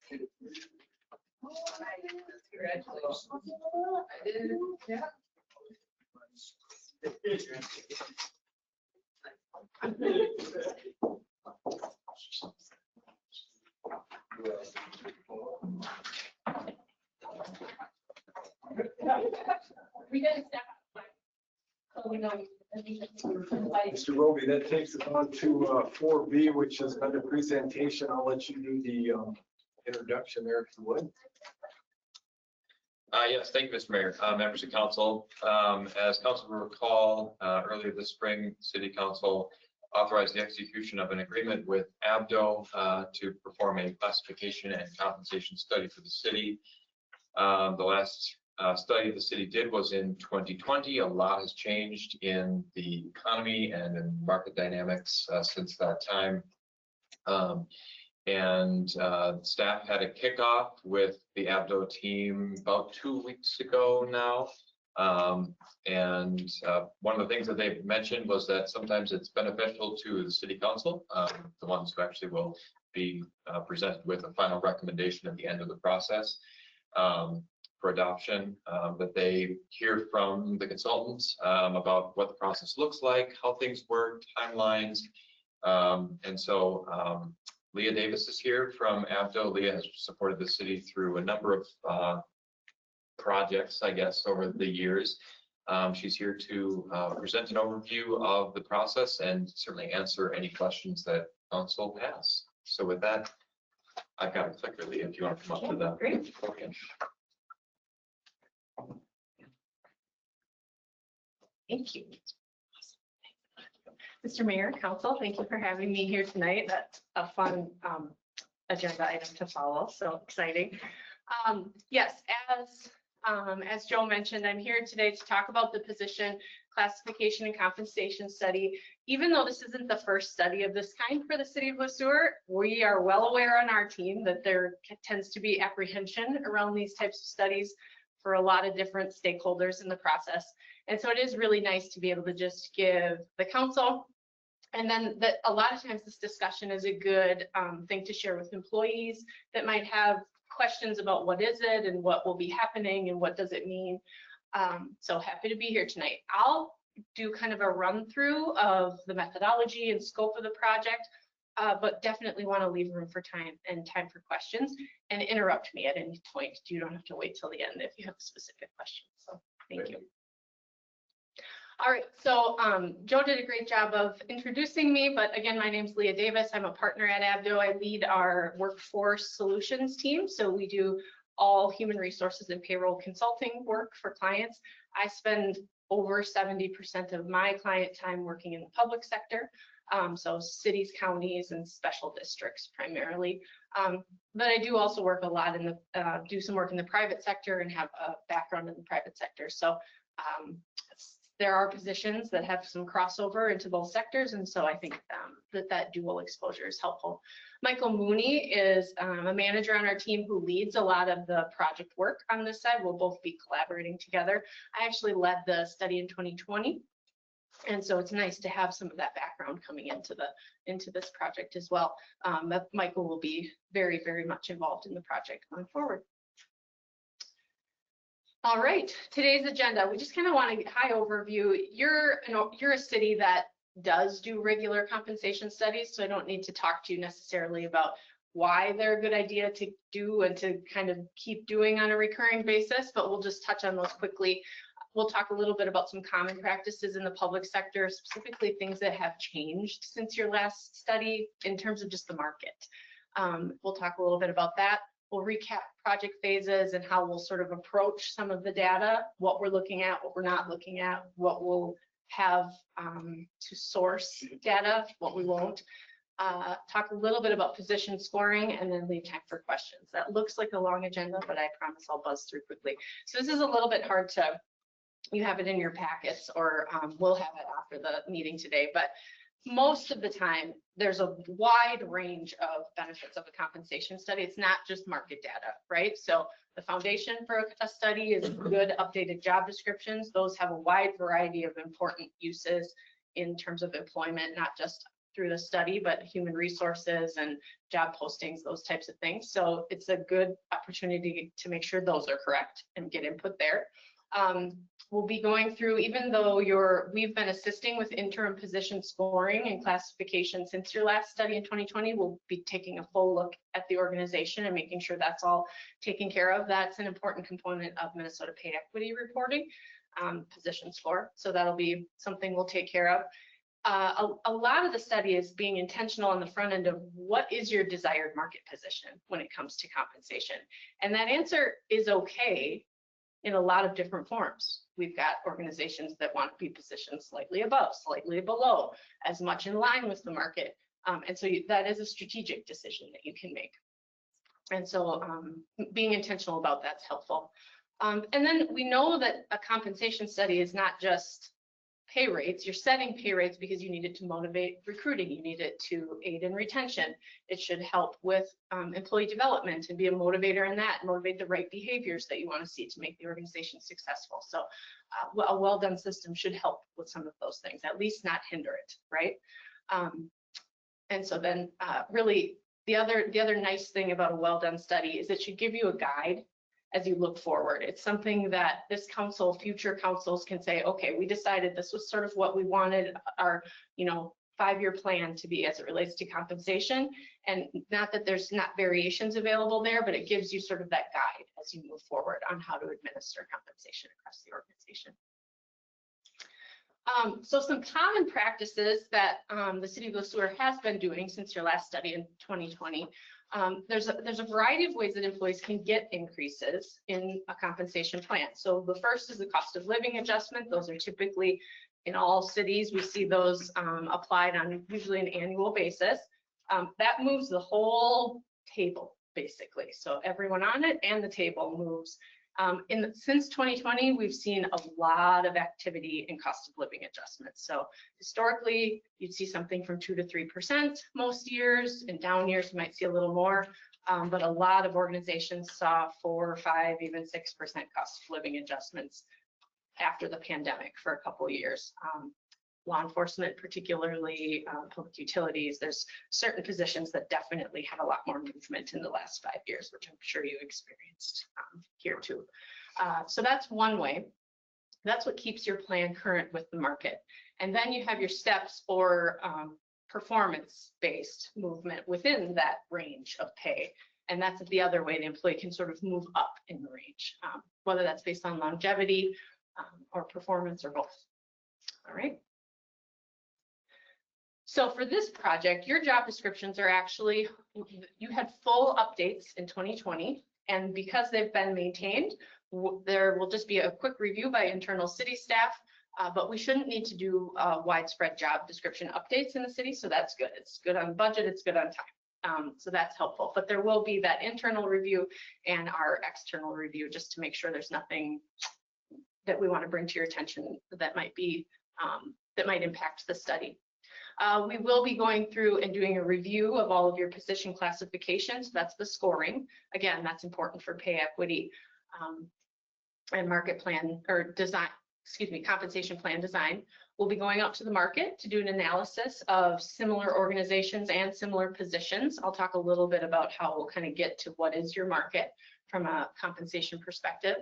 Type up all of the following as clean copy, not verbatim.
Congratulations. I did. Yeah. We got to step up. So we know. Mr. Roby, that takes us on to 4B, which is another presentation. I'll let you do the introduction there if you would. Yes, thank you, Mr. Mayor. Members of council, as council will recall, earlier this spring, City Council authorized the execution of an agreement with ABDO to perform a classification and compensation study for the city. The last study the city did was in 2020. A lot has changed in the economy and in market dynamics since that time. Staff had a kickoff with the ABDO team about 2 weeks ago now. One of the things that they mentioned was that sometimes it's beneficial to the city council, the ones who actually will be presented with a final recommendation at the end of the process for adoption, that they hear from the consultants about what the process looks like, how things work, timelines. Leah Davis is here from ABDO. Leah has supported the city through a number of projects, I guess, over the years. She's here to present an overview of the process and certainly answer any questions that council has. So with that, I've got a clicker, Leah, if you want to come up to the podium. Thank you. Mr. Mayor, Council, thank you for having me here tonight. That's a fun agenda item to follow, so exciting. Yes, as Joe mentioned, I'm here today to talk about the position classification and compensation study. Even though this isn't the first study of this kind for the city of Sueur, we are well aware on our team that there tends to be apprehension around these types of studies for a lot of different stakeholders in the process. And so it is really nice to be able to just give the council, and then a lot of times this discussion is a good thing to share with employees that might have questions about what is it and what will be happening and what does it mean. So happy to be here tonight. I'll do kind of a run through of the methodology and scope of the project, but definitely want to leave room for time for questions, and interrupt me at any point. You don't have to wait till the end if you have specific questions. So thank you. All right, so Joe did a great job of introducing me, but again, my name's Leah Davis. I'm a partner at ABDO. I lead our workforce solutions team. So we do all human resources and payroll consulting work for clients. I spend over 70% of my client time working in the public sector. So cities, counties, and special districts primarily. But I do also work a lot in the, do some work in the private sector and have a background in the private sector. So there are positions that have some crossover into both sectors, and so I think that dual exposure is helpful. Michael Mooney is a manager on our team who leads a lot of the project work on this side. We'll both be collaborating together. I actually led the study in 2020, and so it's nice to have some of that background coming into this project as well. Michael will be very, very much involved in the project going forward. All right, today's agenda, we just kind of want a high overview. You're a city that does do regular compensation studies, so I don't need to talk to you necessarily about why they're a good idea to do and to kind of keep doing on a recurring basis, but we'll just touch on those quickly. We'll talk a little bit about some common practices in the public sector, specifically things that have changed since your last study in terms of just the market. We'll talk a little bit about that. We'll recap project phases and how we'll sort of approach some of the data, what we're looking at, what we're not looking at, what we'll have to source data, what we won't. Talk a little bit about position scoring, and then leave time for questions. That looks like a long agenda, but I promise I'll buzz through quickly. So this is a little bit hard to, you have it in your packets, or we'll have it after the meeting today, but most of the time, there's a wide range of benefits of a compensation study. It's not just market data, right? So the foundation for a study is good updated job descriptions. Those have a wide variety of important uses in terms of employment, not just through the study, but human resources and job postings, those types of things. So it's a good opportunity to make sure those are correct and get input there. We'll be going through, even though we've been assisting with interim position scoring and classification since your last study in 2020, we'll be taking a full look at the organization and making sure that's all taken care of. That's an important component of Minnesota pay equity reporting, position score. So that'll be something we'll take care of. A lot of the study is being intentional on the front end of what is your desired market position when it comes to compensation. And that answer is okay in a lot of different forms. We've got organizations that want to be positioned slightly above, slightly below, as much in line with the market. And so that is a strategic decision that you can make. And so being intentional about that's helpful. And then we know that a compensation study is not just pay rates. You're setting pay rates because you need it to motivate recruiting. You need it to aid in retention. It should help with employee development and be a motivator in that, motivate the right behaviors that you want to see to make the organization successful. So a well-done system should help with some of those things, at least not hinder it, right? And so then really the other nice thing about a well-done study is it should give you a guide as you look forward. It's something that this council, future councils can say, okay, we decided this was sort of what we wanted our, 5-year plan to be as it relates to compensation. And not that there's not variations available there, but it gives you sort of that guide as you move forward on how to administer compensation across the organization. So some common practices that the city of Sueur has been doing since your last study in 2020. There's a variety of ways that employees can get increases in a compensation plan. So the first is the cost of living adjustment. Those are typically in all cities. We see those applied on usually an annual basis. That moves the whole table basically. So everyone on it and the table moves. Since 2020, we've seen a lot of activity in cost of living adjustments. So historically, you'd see something from 2 to 3% most years. In down years, you might see a little more, but a lot of organizations saw 4, 5, even 6% cost of living adjustments after the pandemic for a couple of years. Law enforcement, particularly public utilities, there's certain positions that definitely had a lot more movement in the last 5 years, which I'm sure you experienced here too. So that's one way. That's what keeps your plan current with the market. And then you have your steps or performance-based movement within that range of pay. And that's the other way the employee can sort of move up in the range, whether that's based on longevity or performance or both. All right. So for this project, your job descriptions are actually, you had full updates in 2020, and because they've been maintained, there will just be a quick review by internal city staff, but we shouldn't need to do widespread job description updates in the city, so that's good. It's good on budget, it's good on time, so that's helpful. But there will be that internal review and our external review just to make sure there's nothing that we want to bring to your attention that might be, that might impact the study. We will be going through and doing a review of all of your position classifications. That's the scoring. Again, that's important for pay equity and market plan or design, compensation plan design. We'll be going out to the market to do an analysis of similar organizations and similar positions. I'll talk a little bit about how we'll kind of get to what is your market from a compensation perspective.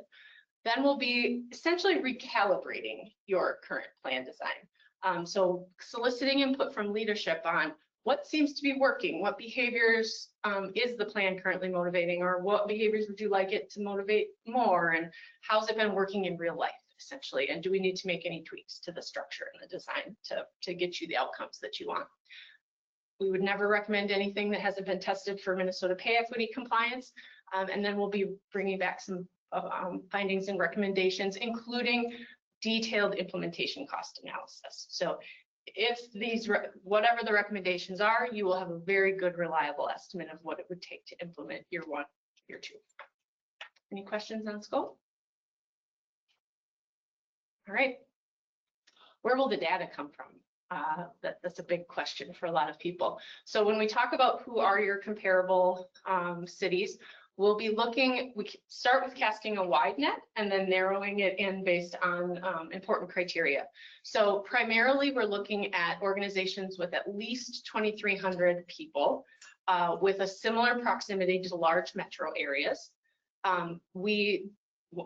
Then we'll be essentially recalibrating your current plan design. So soliciting input from leadership on what seems to be working, what behaviors is the plan currently motivating, or what behaviors would you like it to motivate more, and how's it been working in real life, essentially, and do we need to make any tweaks to the structure and the design to get you the outcomes that you want. We would never recommend anything that hasn't been tested for Minnesota pay equity compliance, and then we'll be bringing back some findings and recommendations, including detailed implementation cost analysis. So if these, whatever the recommendations are, you will have a very good, reliable estimate of what it would take to implement year 1, year 2. Any questions on scope? All right. Where will the data come from? That's a big question for a lot of people. So when we talk about who are your comparable cities, We'll be looking, we can start with casting a wide net and then narrowing it in based on important criteria. So primarily, we're looking at organizations with at least 2,300 people with a similar proximity to large metro areas. We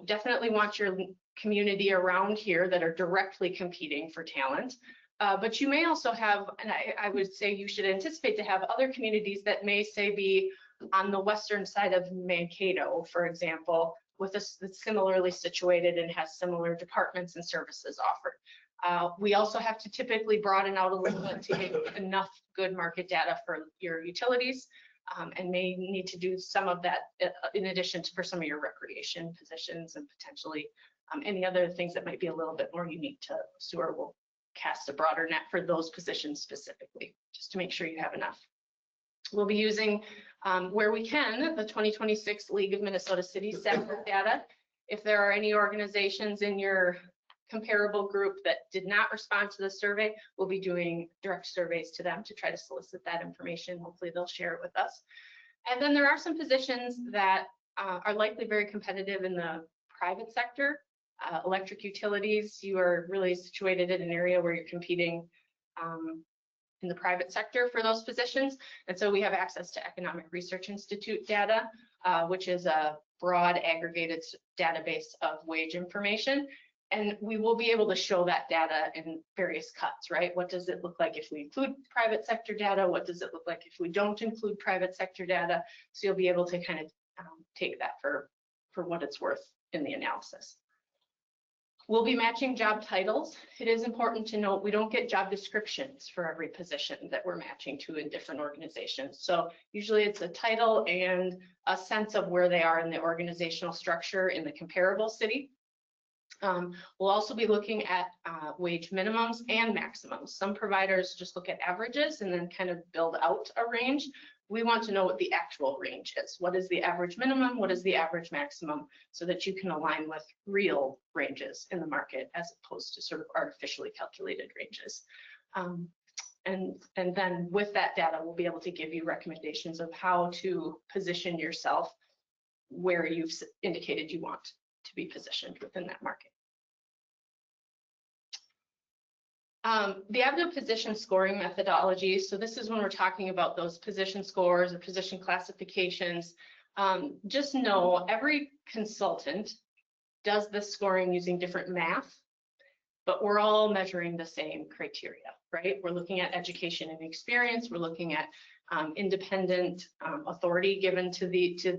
definitely want your community around here that are directly competing for talent. But you may also have, and I would say you should anticipate to have other communities that may say be on the western side of Mankato, for example, with us that's similarly situated and has similar departments and services offered. We also have to typically broaden out a little bit to get enough good market data for your utilities, and may need to do some of that in addition to for some of your recreation positions and potentially any other things that might be a little bit more unique to Sueur. Will cast a broader net for those positions specifically, just to make sure you have enough. We'll be using, where we can, the 2026 League of Minnesota Cities census data. If there are any organizations in your comparable group that did not respond to the survey, we'll be doing direct surveys to them to try to solicit that information. Hopefully they'll share it with us. And then there are some positions that are likely very competitive in the private sector. Electric utilities, you are really situated in an area where you're competing in the private sector for those positions. And so we have access to Economic Research Institute data, which is a broad aggregated database of wage information. And we will be able to show that data in various cuts, right? What does it look like if we include private sector data? What does it look like if we don't include private sector data? So you'll be able to kind of take that for what it's worth in the analysis. We'll be matching job titles. It is important to note we don't get job descriptions for every position that we're matching to in different organizations. So usually it's a title and a sense of where they are in the organizational structure in the comparable city. We'll also be looking at wage minimums and maximums. Some providers just look at averages and then kind of build out a range. We want to know what the actual range is. What is the average minimum? What is the average maximum? So that you can align with real ranges in the market as opposed to sort of artificially calculated ranges. And then with that data, we'll be able to give you recommendations of how to position yourself where you've indicated you want to be positioned within that market. The ABDO position scoring methodology. So this is when we're talking about those position scores or position classifications. Just know every consultant does this scoring using different math, but we're all measuring the same criteria, right? We're looking at education and experience. We're looking at independent authority given to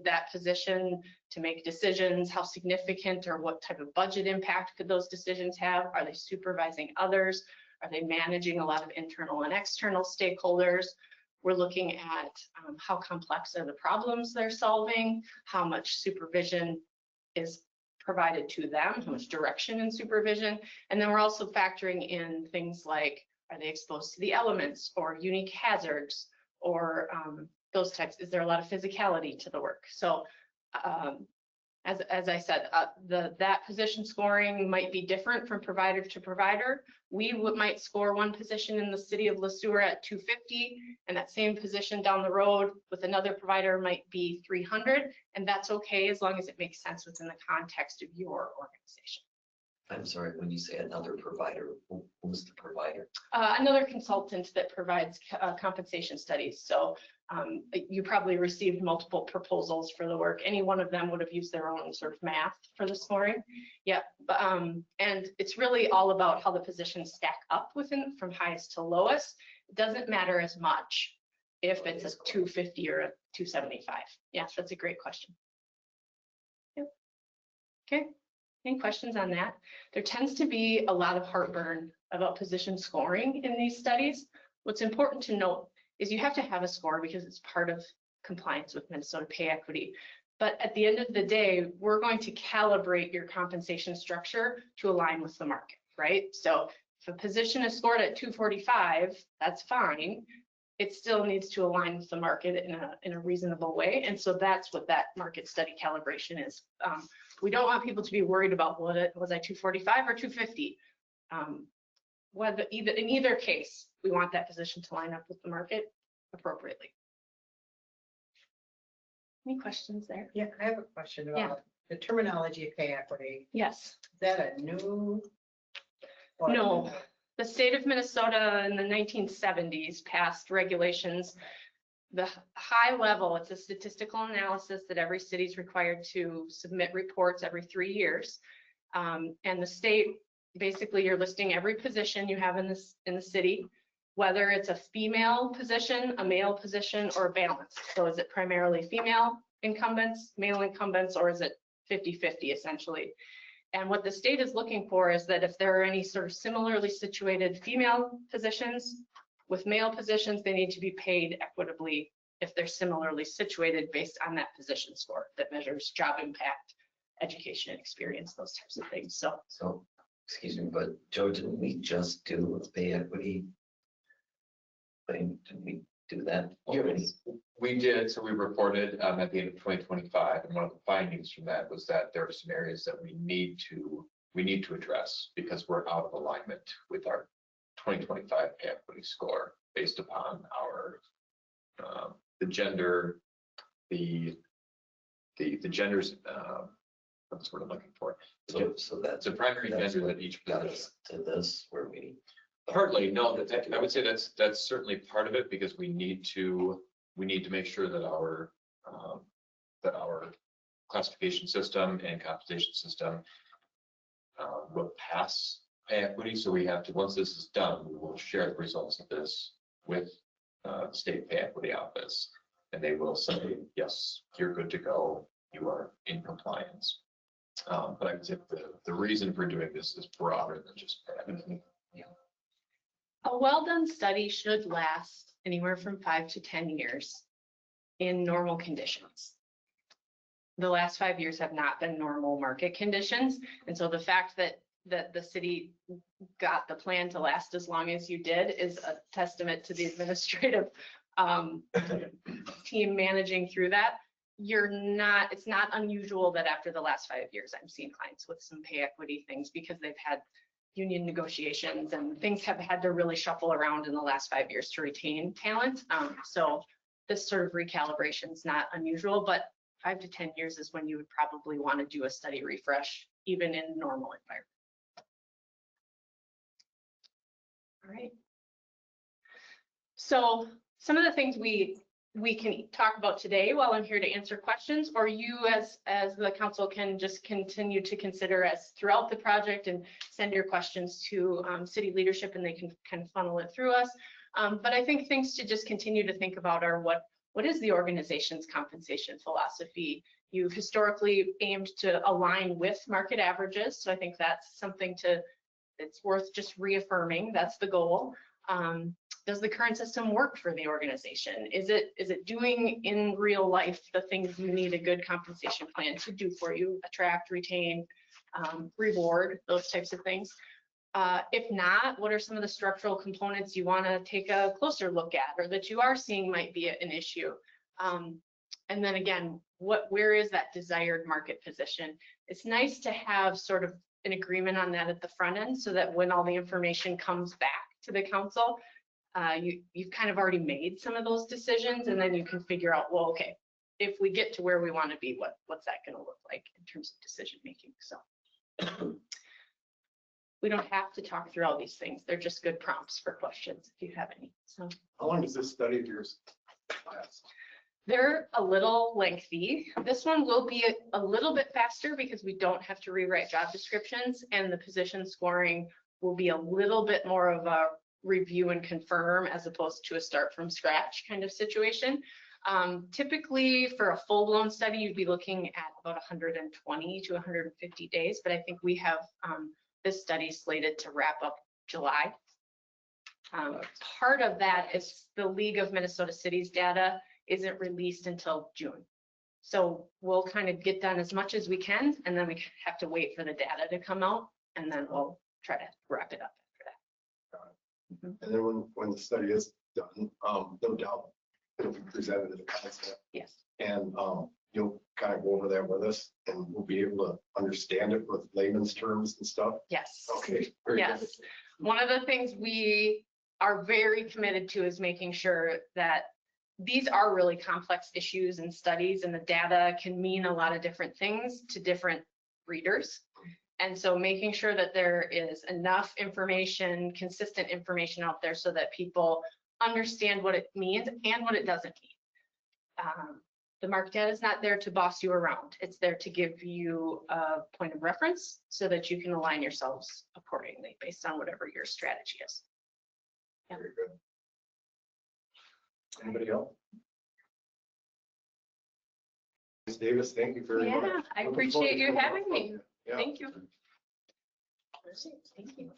that position to make decisions. How significant or what type of budget impact could those decisions have? Are they supervising others? Are they managing a lot of internal and external stakeholders? We're looking at how complex are the problems they're solving, how much supervision is provided to them, how much direction and supervision. And then we're also factoring in things like, are they exposed to the elements or unique hazards or those types? Is there a lot of physicality to the work? So as I said, that position scoring might be different from provider to provider. We might score one position in the city of Le Sueur at 250, and that same position down the road with another provider might be 300, and that's okay as long as it makes sense within the context of your organization. I'm sorry, when you say another provider, who's the provider? Another consultant that provides compensation studies. So you probably received multiple proposals for the work. Any one of them would have used their own sort of math for the scoring. Yep. And it's really all about how the positions stack up within from highest to lowest. It doesn't matter as much if it's a 250 or a 275. Yes, that's a great question. Yep. Okay. Any questions on that? There tends to be a lot of heartburn about position scoring in these studies. What's important to note is you have to have a score because it's part of compliance with Minnesota pay equity. But at the end of the day, we're going to calibrate your compensation structure to align with the market, right? So if a position is scored at 245, that's fine. It still needs to align with the market in a reasonable way. And so that's what that market study calibration is. We don't want people to be worried about was I 245 or 250. Whether in either case, we want that position to line up with the market appropriately. Any questions there? Yeah, I have a question Yeah. about the terminology of pay equity. Yes. Is that a new? or- No. The state of Minnesota in the 1970s passed regulations. The high level, it's a statistical analysis that every city is required to submit reports every 3 years. And the state, basically, you're listing every position you have in the city, whether it's a female position, a male position, or a balance. So is it primarily female incumbents, male incumbents, or is it 50-50 essentially? And what the state is looking for is that if there are any sort of similarly situated female positions with male positions, they need to be paid equitably if they're similarly situated based on that position score that measures job impact, education and experience, those types of things. So, excuse me, but Joe, didn't we just do a pay equity thing? Didn't we do that already? We did, so we reported at the end of 2025, and one of the findings from that was that there are some areas that we need to address because we're out of alignment with our 2025 pay equity score based upon our the gender, the genders, that's what I'm looking for. So that's The primary that's gender what that each got position. us to this, where we. Partly, no, I would say that's certainly part of it because we need to make sure that our classification system and compensation system will pass pay equity. So we have to, once this is done, we will share the results of this with the state pay equity office. And they will say, yes, you're good to go. You are in compliance. But I would say the reason for doing this is broader than just pay equity. A well-done study should last anywhere from 5 to 10 years in normal conditions. The last 5 years have not been normal market conditions. And so the fact that the city got the plan to last as long as you did is a testament to the administrative team managing through that. It's not unusual that after the last 5 years, I'm seeing clients with some pay equity things because they've had union negotiations and things have had to really shuffle around in the last 5 years to retain talent. So this sort of recalibration is not unusual, but 5 to 10 years is when you would probably want to do a study refresh, even in normal environment. All right. So some of the things we can talk about today while I'm here to answer questions, or you as the council can just continue to consider as throughout the project and send your questions to city leadership and they can funnel it through us. But I think things to just continue to think about are what is the organization's compensation philosophy? You've historically aimed to align with market averages. So I think that's something it's worth just reaffirming. That's the goal. Does the current system work for the organization? Is it doing in real life the things you need a good compensation plan to do for you? Attract, retain, reward, those types of things. If not, what are some of the structural components you want to take a closer look at or that you are seeing might be an issue? And then again, where is that desired market position? It's nice to have sort of an agreement on that at the front end so that when all the information comes back to the council, you've kind of already made some of those decisions, and then you can figure out, well, okay, if we get to where we want to be, what's that going to look like in terms of decision making? So we don't have to talk through all these things. They're just good prompts for questions if you have any. So How long does this study of yours last? they're a little lengthy. This one will be a little bit faster because we don't have to rewrite job descriptions, and the position scoring will be a little bit more of a review and confirm as opposed to a start from scratch kind of situation. Typically for a full-blown study, you'd be looking at about 120 to 150 days, but I think we have this study slated to wrap up July. Part of that is the League of Minnesota Cities data isn't released until June. So we'll kind of get done as much as we can, and then we have to wait for the data to come out, and then we'll try to wrap it up after that. And then when the study is done, no doubt it'll be presented as a concept, Yes. and you'll kind of go over that with us, and we'll be able to understand it with layman's terms and stuff. Yes. Okay. Very good. Yes. One of the things we are very committed to is making sure that these are really complex issues and studies, and the data can mean a lot of different things to different readers. And so making sure that there is enough information, consistent information out there so that people understand what it means and what it doesn't mean. The market data is not there to boss you around. It's there to give you a point of reference so that you can align yourselves accordingly based on whatever your strategy is. Very good. Anybody else? Ms. Davis, thank you very much. Yeah, I Looking appreciate forward you to having me. Yeah. Thank you. Thank you.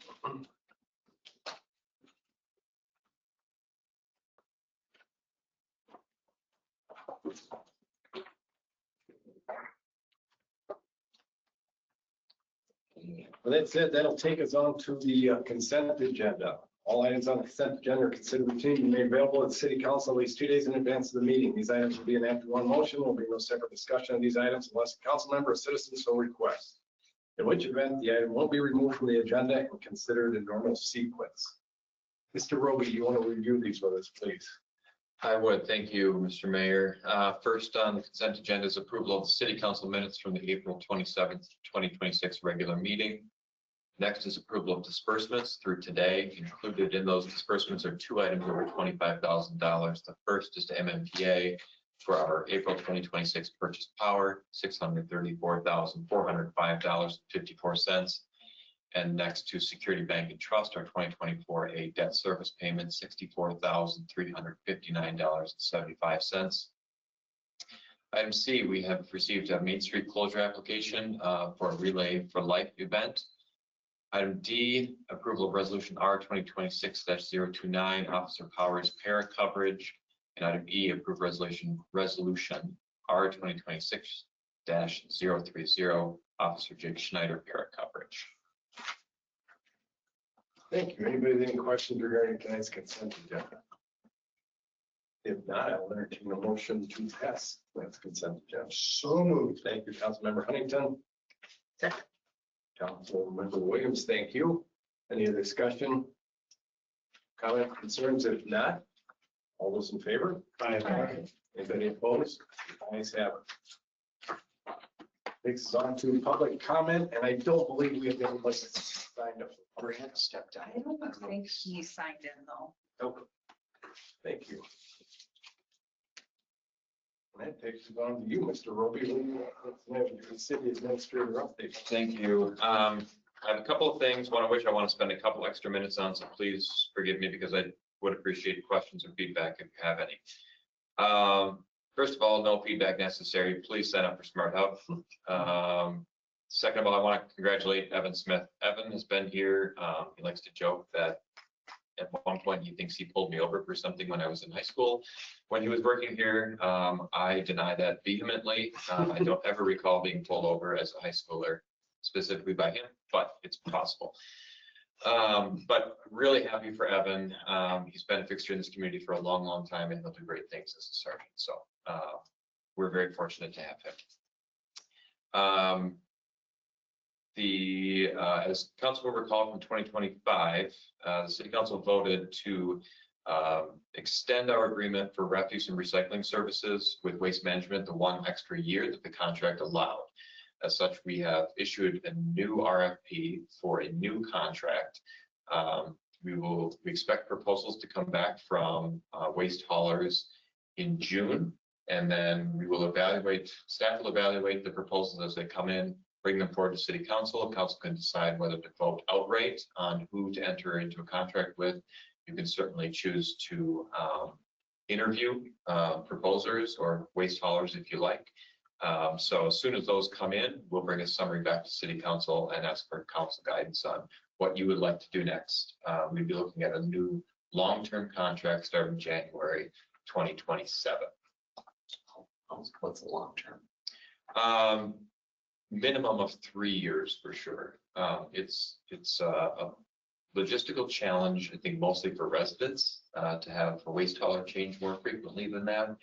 Well, that's it. That'll take us on to the consent agenda. All items on the consent agenda are considered routine and made available at the city council at least 2 days in advance of the meeting. These items will be enacted one motion. There will be no separate discussion of these items unless a council member or citizen so requests. In which event, the item will be removed from the agenda and considered in normal sequence. Mr. Roby, you want to review these with us, please? I would, thank you, Mr. Mayor. First on the consent agenda is approval of the city council minutes from the April 27th, 2026 regular meeting. Next is approval of disbursements through today. Included in those disbursements are 2 items over $25,000. The first is to MMPA for our April 2026 purchase power, $634,405.54. And next to Security Bank and Trust, our 2024 A debt service payment, $64,359.75. Item C, we have received a Main Street closure application for a Relay for Life event. Item D, approval of resolution R 2026-029, Officer Powers para coverage. And item E, approve resolution R 2026-030, Officer Jake Schneider para coverage. Thank you. Anybody have any questions regarding tonight's consent agenda? If not, I will entertain a motion to pass tonight's consent agenda. So moved. Thank you, Councilmember Huntington. Second. Councilmember Williams, thank you. Any other discussion? Comment, concerns? If not, all those in favor? Aye. Anybody opposed? Ayes have it. Takes us on to public comment, and I don't believe we have anybody signed up. Brad stepped out. I don't think he signed in though. Okay. Thank you. And that takes us on to you, Mr. Roby. Your city administrator update. Thank you. I have a couple of things, one of which I want to spend a couple extra minutes on, so please forgive me because I would appreciate questions or feedback if you have any. First of all, no feedback necessary. Please sign up for Smart Hub. Second of all, I want to congratulate Evan Smith. Evan has been here. He likes to joke that at one point he thinks he pulled me over for something when I was in high school. When he was working here, I deny that vehemently. I don't ever recall being pulled over as a high schooler, specifically by him, but it's possible. But really happy for Evan. He's been a fixture in this community for a long, long time, and he'll do great things as a sergeant. So we're very fortunate to have him. As council will recall from 2025, the city council voted to extend our agreement for refuse and recycling services with Waste Management the 1 extra year that the contract allowed. As such, we have issued a new RFP for a new contract. We expect proposals to come back from waste haulers in June, and then staff will evaluate the proposals as they come in, bring them forward to city council. Council can decide whether to vote outright on who to enter into a contract with. You can certainly choose to interview proposers or waste haulers if you like. So as soon as those come in, we'll bring a summary back to city council and ask for council guidance on what you would like to do next. We'd be looking at a new long-term contract starting January 2027. What's the long term? Minimum of 3 years for sure. It's a logistical challenge, I think, mostly for residents to have a waste hauler change more frequently than that.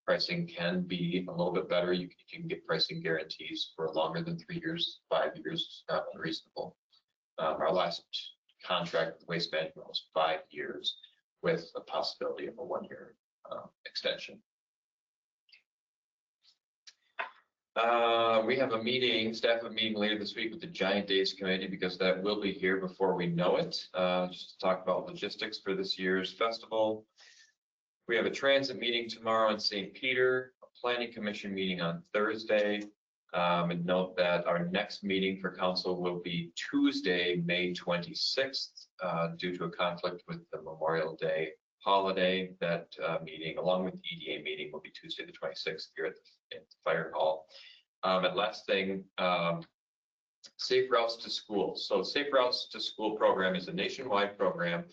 Pricing can be a little bit better. You can get pricing guarantees for longer than 3 years. 5 years is not unreasonable. Our last contract with Waste Management was 5 years with a possibility of a 1-year extension. We have a meeting, staff have a meeting later this week with the Giant Days Committee because that will be here before we know it. Just to talk about logistics for this year's festival. We have a transit meeting tomorrow in St. Peter, a planning commission meeting on Thursday. And note that our next meeting for council will be Tuesday, May 26th, due to a conflict with the Memorial Day holiday. That meeting, along with the EDA meeting, will be Tuesday the 26th here at the fire hall. And last thing, Safe Routes to School. So Safe Routes to School program is a nationwide program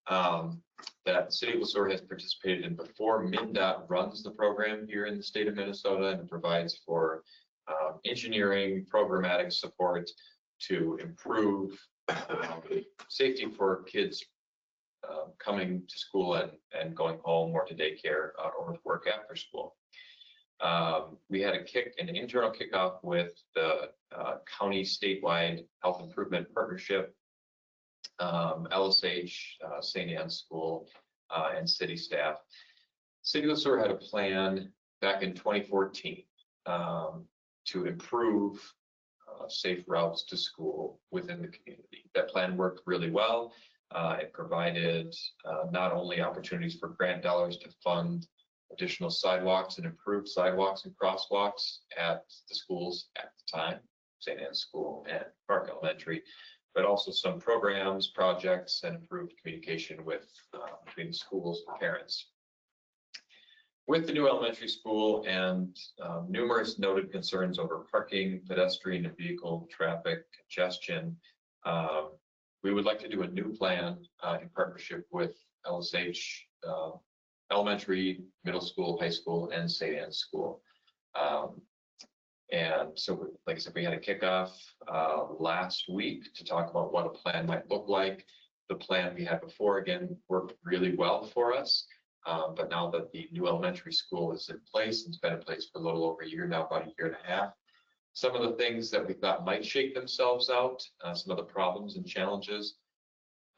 that the city of Sueur has participated in before. MnDOT runs the program here in the state of Minnesota and provides for engineering programmatic support to improve safety for kids coming to school and going home or to daycare or to work after school. We had an internal kickoff with the county statewide health improvement partnership, LSH, St. Anne's School, and city staff. City of Sueur had a plan back in 2014 to improve safe routes to school within the community. That plan worked really well. It provided not only opportunities for grant dollars to fund additional sidewalks and improved sidewalks and crosswalks at the schools at the time, St. Anne's School and Park Elementary, but also some programs, projects, and improved communication with between the schools and parents. With the new elementary school and numerous noted concerns over parking, pedestrian and vehicle traffic congestion, we would like to do a new plan in partnership with LSH Elementary, Middle School, High School, and St. Anne's School. And so, like I said, we had a kickoff last week to talk about what a plan might look like. The plan we had before, again, worked really well for us. But now that the new elementary school is in place, and it's been in place for a little over a year now, about a year and a half, some of the things that we thought might shake themselves out, some of the problems and challenges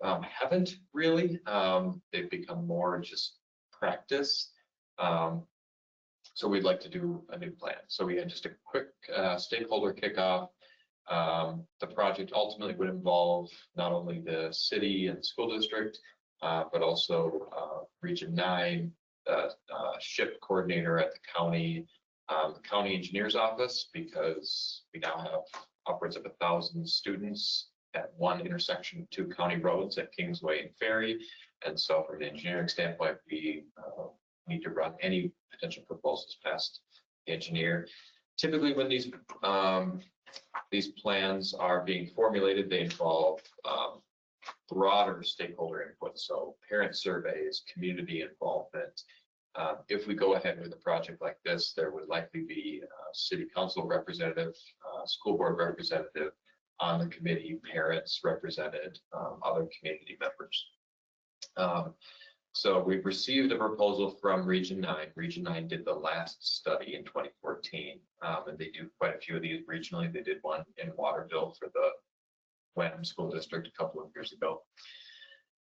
haven't really. They've become more just practice. So we'd like to do a new plan. So we had just a quick stakeholder kickoff. The project ultimately would involve not only the city and school district, but also Region 9, the SHIP coordinator at the county engineer's office, because we now have upwards of 1,000 students at one intersection of 2 county roads at Kingsway and Ferry. And so from an engineering standpoint, we need to run any potential proposals past the engineer. Typically when these plans are being formulated, they involve broader stakeholder input, so parent surveys, community involvement. If we go ahead with a project like this, there would likely be a city council representative, school board representative on the committee, parents represented, other community members. So we've received a proposal from Region 9. Region 9 did the last study in 2014, and they do quite a few of these regionally. They did one in Waterville for the Wenham School District a couple of years ago.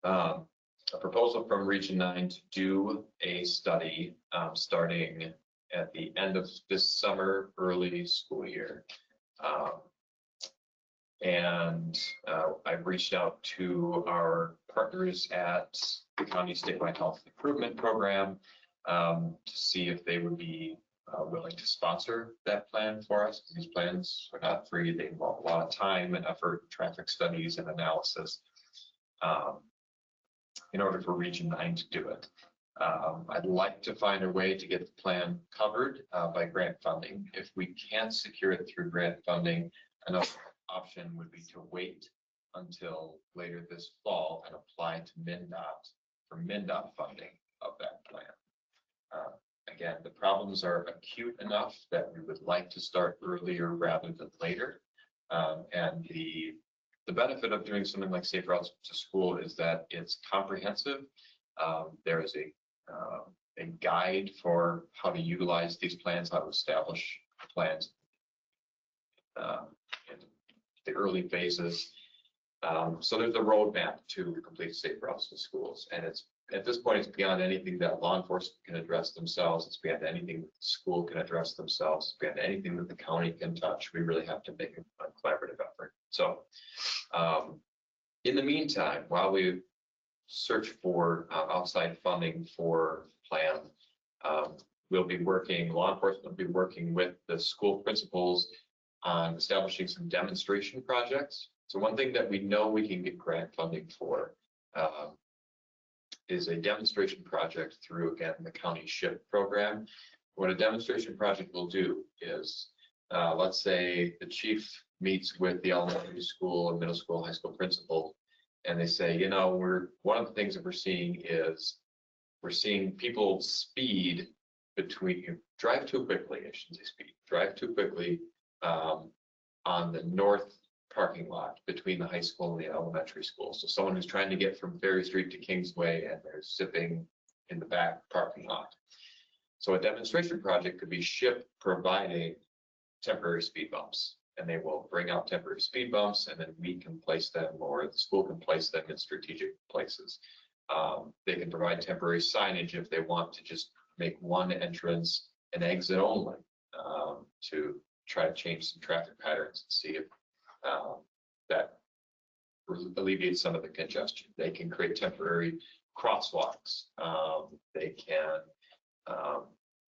A proposal from Region 9 to do a study starting at the end of this summer, early school year. I've reached out to our partners at the County Statewide Health Improvement Program to see if they would be willing to sponsor that plan for us. These plans are not free. They involve a lot of time and effort, traffic studies and analysis in order for Region 9 to do it. I'd like to find a way to get the plan covered by grant funding. If we can't secure it through grant funding, another option would be to wait until later this fall and apply to MnDOT for MnDOT funding of that plan. Again, the problems are acute enough that we would like to start earlier rather than later. And the benefit of doing something like Safe Routes to School is that it's comprehensive. There is a guide for how to utilize these plans, how to establish plans in the early phases. So there's a roadmap to complete Safe Routes to Schools, and it's at this point, it's beyond anything that law enforcement can address themselves. It's beyond anything that the school can address themselves. It's beyond anything that the county can touch. We really have to make a collaborative effort. So in the meantime, while we search for outside funding for plan, law enforcement will be working with the school principals on establishing some demonstration projects. So one thing that we know we can get grant funding for is a demonstration project through, again, the county SHIP program. What a demonstration project will do is, let's say the chief meets with the elementary school and middle school, high school principal, and they say, you know, one of the things that we're seeing is we're seeing people speed drive too quickly, I shouldn't say speed, drive too quickly on the north parking lot between the high school and the elementary school. So someone who's trying to get from Ferry Street to Kingsway and they're zipping in the back parking lot. So a demonstration project could be SHIP providing temporary speed bumps, and they will bring out temporary speed bumps, and then we can place them, or the school can place them in strategic places. They can provide temporary signage if they want to just make one entrance and exit only, to try to change some traffic patterns and see if that alleviates some of the congestion. They can create temporary crosswalks. They can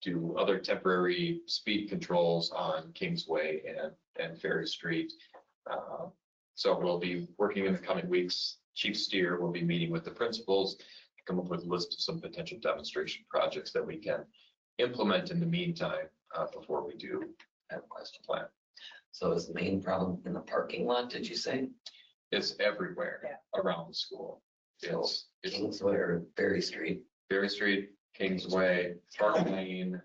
do other temporary speed controls on Kingsway and Ferry Street. So we'll be working in the coming weeks. Chief Sueur will be meeting with the principals to come up with a list of some potential demonstration projects that we can implement in the meantime before we do have a question plan. So is the main problem in the parking lot, did you say? It's everywhere around the school. It's Kingsway or Ferry Street? Ferry Street, Kingsway, Park Lane,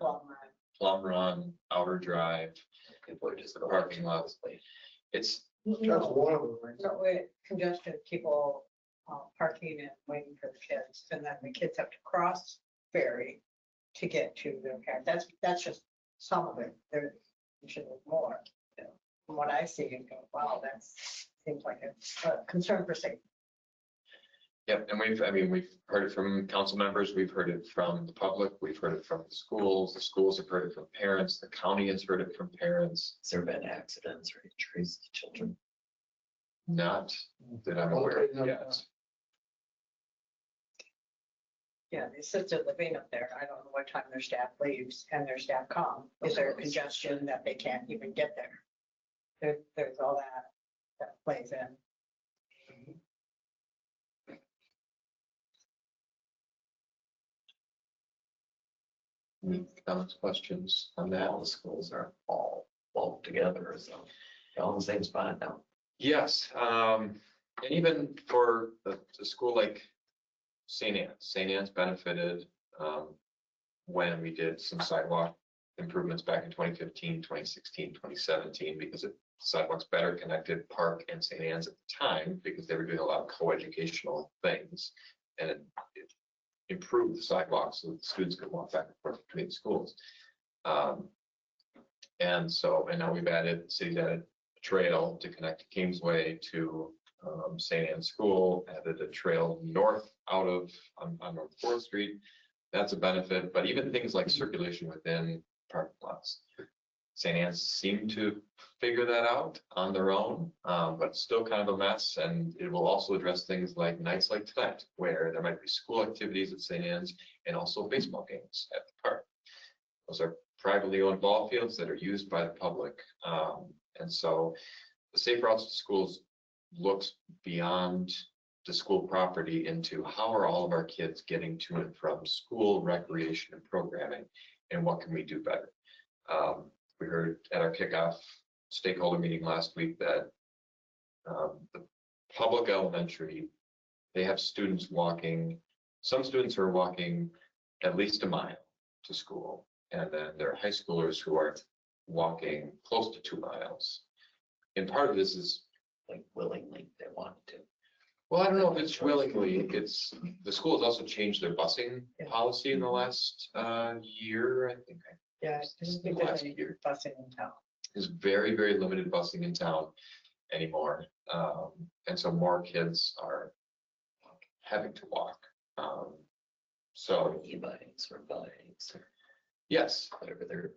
Plum Run, Outer Drive, People are just the parking lots. It's, That's one of them. No, congestion, people parking and waiting for the kids, and then the kids have to cross ferry to get to their parents. That's just some of it. There should be more. You know, from what I see and go, wow, that seems like a concern for safety. yep, and we've heard it from council members, we've heard it from the public, we've heard it from the schools have heard it from parents, the county has heard it from parents. Has there been accidents or injuries to children? Not that I'm aware of yet. Yeah, they sit there living up there. I don't know what time their staff leaves and their staff come. Is there congestion that they can't even get there? There's all that plays in. Any comments, questions on that? All the schools are all lumped together, so they're all in the same spot now. Yes, and even for the school like St. Anne's benefited when we did some sidewalk improvements back in 2015, 2016, 2017, because sidewalks better connected Park and St. Anne's at the time because they were doing a lot of co-educational things, and it improved the sidewalks so that the students could walk back and forth between schools. And now city's added a trail to connect to Kingsway to St. Anne's School, added a trail north out of on North 4th Street. That's a benefit, but even things like circulation within parking lots. St. Anne's seemed to figure that out on their own, but it's still kind of a mess. And it will also address things like nights like tonight, where there might be school activities at St. Anne's and also baseball games at the park. Those are privately owned ball fields that are used by the public. And so the Safe Routes to Schools looks beyond the school property into how are all of our kids getting to and from school, recreation, and programming, and what can we do better? We heard at our kickoff stakeholder meeting last week that the public elementary, they have students walking, some students are walking at least a mile to school, and then there are high schoolers who are walking close to 2 miles. And part of this is, Like willingly, they want to. well, I don't know if it's willingly, the school has also changed their busing policy in the last year, I think. Yeah, The last year. busing in town. There's very, very limited busing in town anymore. And so more kids are having to walk. So, E-bikes or bikes or yes, whatever they're.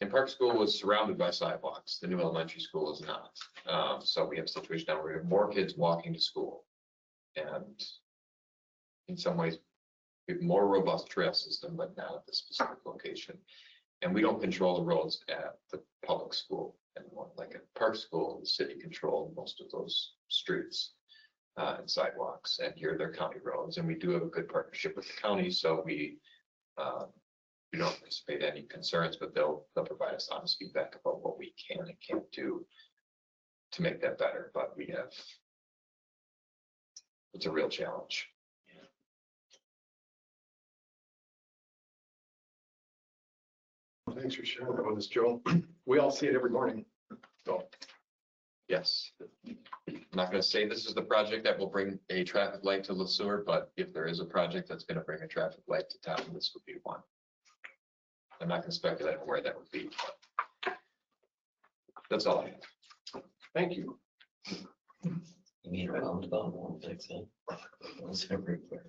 and Park School was surrounded by sidewalks. The new elementary school is not. So we have a situation now where we have more kids walking to school. And in some ways, we have more robust trail system, but not at this specific location. And we don't control the roads at the public school anymore. Like at Park School, the city controlled most of those streets and sidewalks. And here they're county roads. And we do have a good partnership with the county. So we don't anticipate any concerns, but they'll provide us honest feedback about what we can and can't do to make that better. But it's a real challenge. Thanks for sharing that with us, Joe. We all see it every morning. So, Yes. I'm not going to say this is the project that will bring a traffic light to Sueur, but if there is a project that's going to bring a traffic light to town, this would be one. I'm not going to speculate on where that would be. But that's all I have. thank you. You mean roundabout won't fix it. It's everywhere.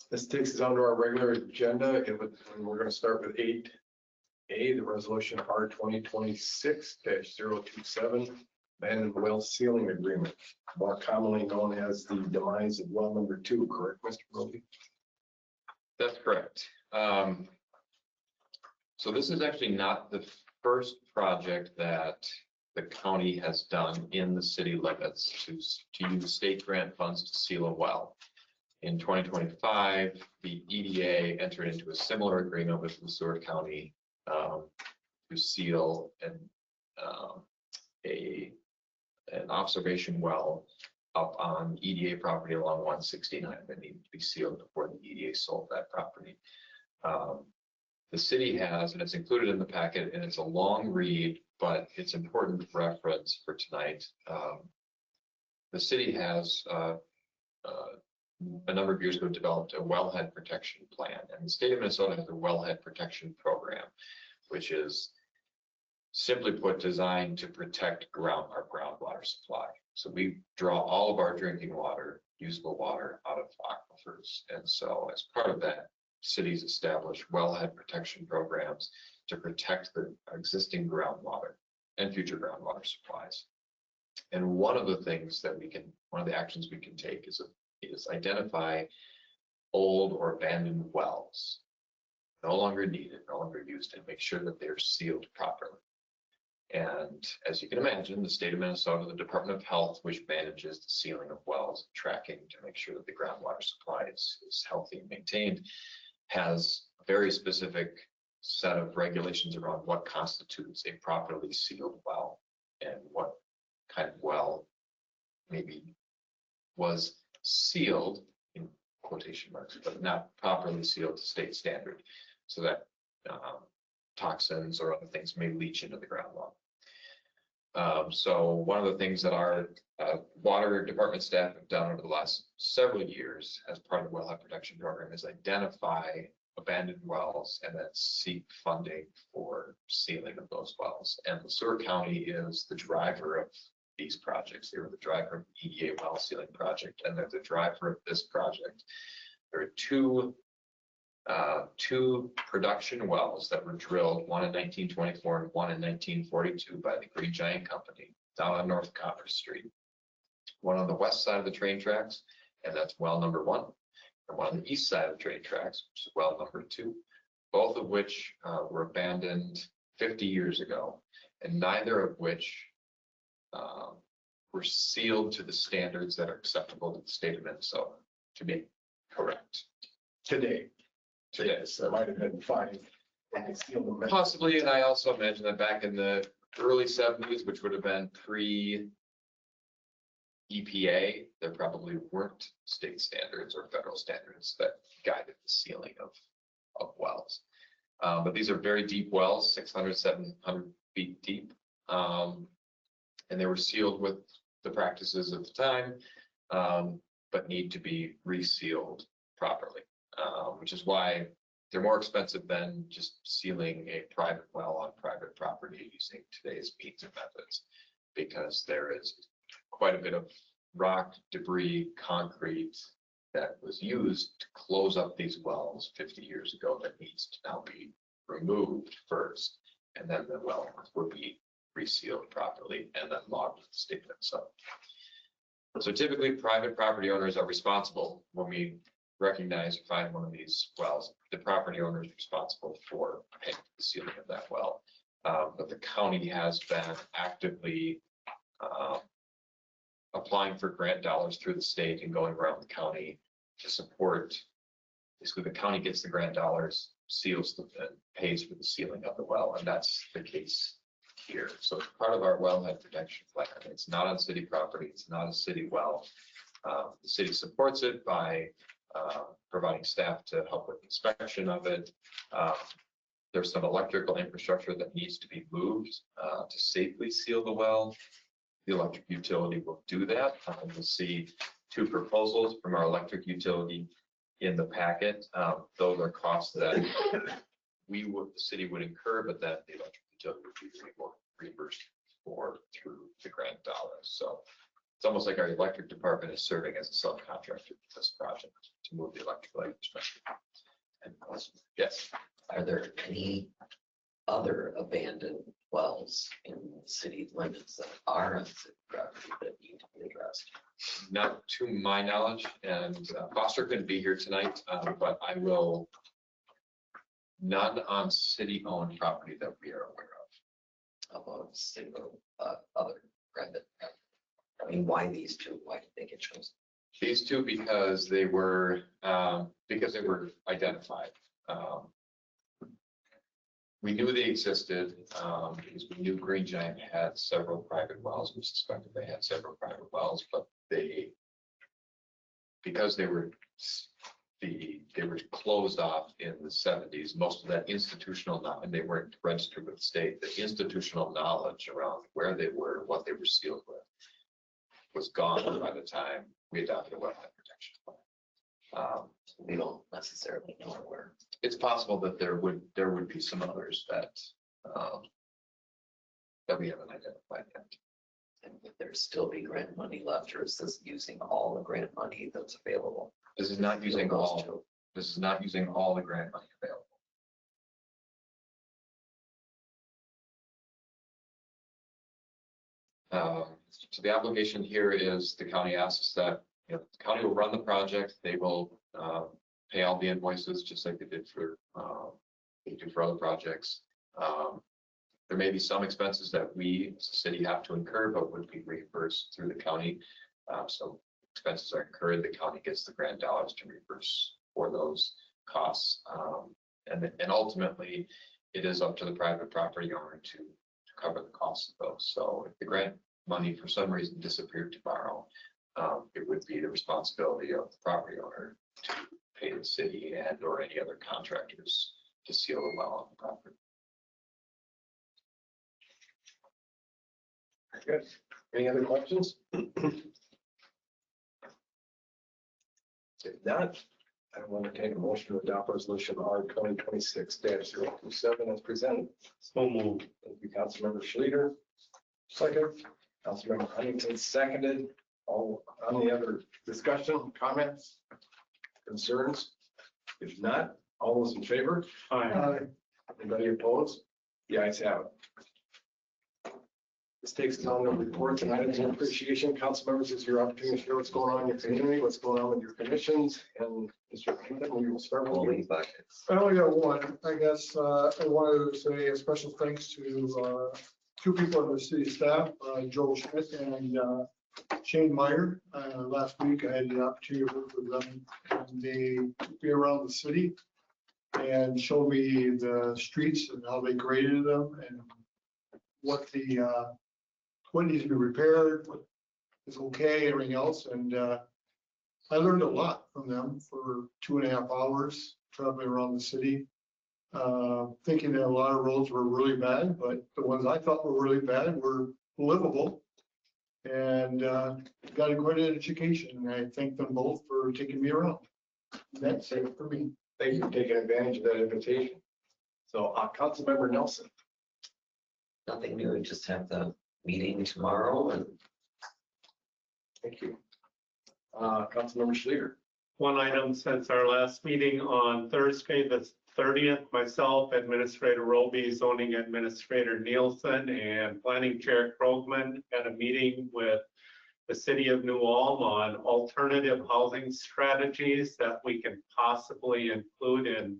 This takes us on to our regular agenda. And we're going to start with 8A, the resolution R 2026-027, abandoned well sealing agreement, more commonly known as the demise of well number 2, correct, Mr. Roby? That's correct. So this is actually not the first project that the county has done in the city limits to use state grant funds to seal a well. In 2025, the EDA entered into a similar agreement with Sueur County to seal an observation well up on EDA property along 169 that needed to be sealed before the EDA sold that property. The city has, and it's included in the packet, and it's a long read, but it's important reference for tonight. The city has a number of years ago developed a wellhead protection plan, and the state of Minnesota has a wellhead protection program, which is simply put designed to protect our groundwater supply. So we draw all of our drinking water, usable water out of aquifers. And so as part of that, cities establish wellhead protection programs to protect the existing groundwater and future groundwater supplies. And one of the actions we can take is identify old or abandoned wells, no longer needed, no longer used, and make sure that they're sealed properly. And as you can imagine, the state of Minnesota, the Department of Health, which manages the sealing of wells, tracking to make sure that the groundwater supply is healthy and maintained, has a very specific set of regulations around what constitutes a properly sealed well and what kind of well maybe was sealed in quotation marks, but not properly sealed to state standard, so that toxins or other things may leach into the groundwater. So one of the things that our water department staff have done over the last several years as part of the wellhead protection program is identify abandoned wells and then seek funding for sealing of those wells. And Sueur County is the driver of these projects. They were the driver of the EDA well sealing project, and they're the driver of this project. There are two production wells that were drilled, one in 1924 and one in 1942 by the Green Giant Company down on North Commerce Street. One on the west side of the train tracks, and that's well number 1, and one on the east side of the train tracks, which is well number 2, both of which were abandoned 50 years ago, and neither of which were sealed to the standards that are acceptable to the state of Minnesota, to be correct. Today. Today. So it might have been 5 when they sealed them. Possibly, and I also imagine that back in the early 70s, which would have been pre-EPA, there probably weren't state standards or federal standards that guided the sealing of wells. But these are very deep wells, 600, 700 feet deep. And they were sealed with the practices of the time, but need to be resealed properly, which is why they're more expensive than just sealing a private well on private property using today's means and methods, because there is quite a bit of rock, debris, concrete, that was used to close up these wells 50 years ago that needs to now be removed first. And then the well would be resealed properly and then logged with the state itself. So typically, private property owners are responsible when we recognize or find one of these wells. The property owner is responsible for paying for the sealing of that well. But the county has been actively applying for grant dollars through the state and going around the county to support. Basically, the county gets the grant dollars, seals and pays for the sealing of the well, and that's the case here. So it's part of our wellhead protection plan. It's not on city property. It's not a city well. The city supports it by providing staff to help with inspection of it. There's some electrical infrastructure that needs to be moved to safely seal the well. The electric utility will do that. You'll see two proposals from our electric utility in the packet. Those are costs that the city would incur, but that the electric utility would be reimbursed for through the grant dollars. So it's almost like our electric department is serving as a subcontractor for this project to move the electrical infrastructure. And yes. Are there any other abandoned wells in the city limits that are on city property that need to be addressed? Not to my knowledge, and Foster couldn't be here tonight, but I will, none on city-owned property that we are aware of. About single, other private? I mean, why these two? Why did they get chosen? These two because they were identified. We knew they existed because we knew Green Giant had several private wells. We suspected they had several private wells, but because they were closed off in the 70s, most of that institutional knowledge, and they weren't registered with the state, the institutional knowledge around where they were, what they were sealed with, was gone by the time we adopted a wetland protection plan. We don't necessarily know where. It's possible that there would be some others that we haven't identified yet. And would there still be grant money left, or is this using all the grant money that's available? This is not using Those all. two. This is not using all the grant money available. So the obligation here is the county asks that, the county will run the project. They will pay all the invoices just like they did for other projects. There may be some expenses that we as a city have to incur, but would be reimbursed through the county. So expenses are incurred, the county gets the grant dollars to reimburse for those costs. And ultimately, it is up to the private property owner to cover the costs of those. So if the grant money for some reason disappeared tomorrow, it would be the responsibility of the property owner to pay the city and or any other contractors to seal the well on the property. Good. Any other questions? If not, I will entertain a motion to adopt resolution R 2026-027 as presented. So moved. Thank you, Councilmember Schleter. Second. Councilmember Huntington seconded. All on the other discussion, comments, concerns? If not, all those in favor? Aye. Anybody opposed? The ayes have it. This takes us on to reports and items of appreciation. Council members, this is your opportunity to share what's going on in your community, what's going on with your commissions, and Mr. Huntington, we will start with you. Holy buckets. I only got one. I guess I wanted to say a special thanks to two people on the city staff, Joel Schmidt and Shane Meyer. Last week, I had the opportunity to work with them, and they took me around the city and showed me the streets and how they graded them and what needs to be repaired, what is okay, everything else. And I learned a lot from them for 2.5 hours traveling around the city, thinking that a lot of roads were really bad, but the ones I thought were really bad were livable. And got quite an education. And I thank them both for taking me around. That's it for me. Thank you for taking advantage of that invitation. So, Councilmember Nelson. Nothing new, just have the meeting tomorrow and Thank you. Councilmember Schleter. one item since our last meeting on Thursday, the 30th. Myself, Administrator Roby, Zoning Administrator Nielsen, and Planning Chair Krogman had a meeting with the City of New Ulm on alternative housing strategies that we can possibly include in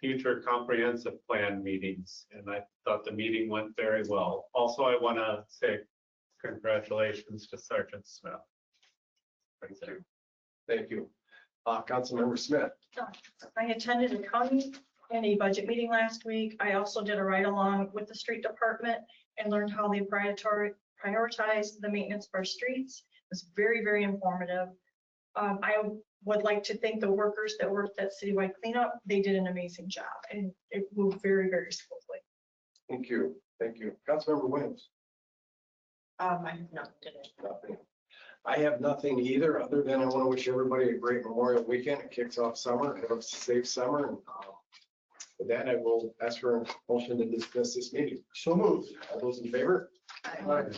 future comprehensive plan meetings. And I thought the meeting went very well. Also, I want to say congratulations to Sergeant Smith. Thank you. Thank you. Councilmember Smith. I attended a county and a budget meeting last week. I also did a ride along with the street department and learned how they prioritize the maintenance of our streets. It was very, very informative. I would like to thank the workers that worked at citywide cleanup. They did an amazing job and it moved very, very smoothly. Thank you. Thank you. Councilmember Williams. I have nothing today. Nothing. I have nothing either, other than I want to wish everybody a great Memorial Weekend. It kicks off summer. Have a safe summer. And with that, I will ask for a motion to dismiss this meeting. So moved. All those in favor? Aye.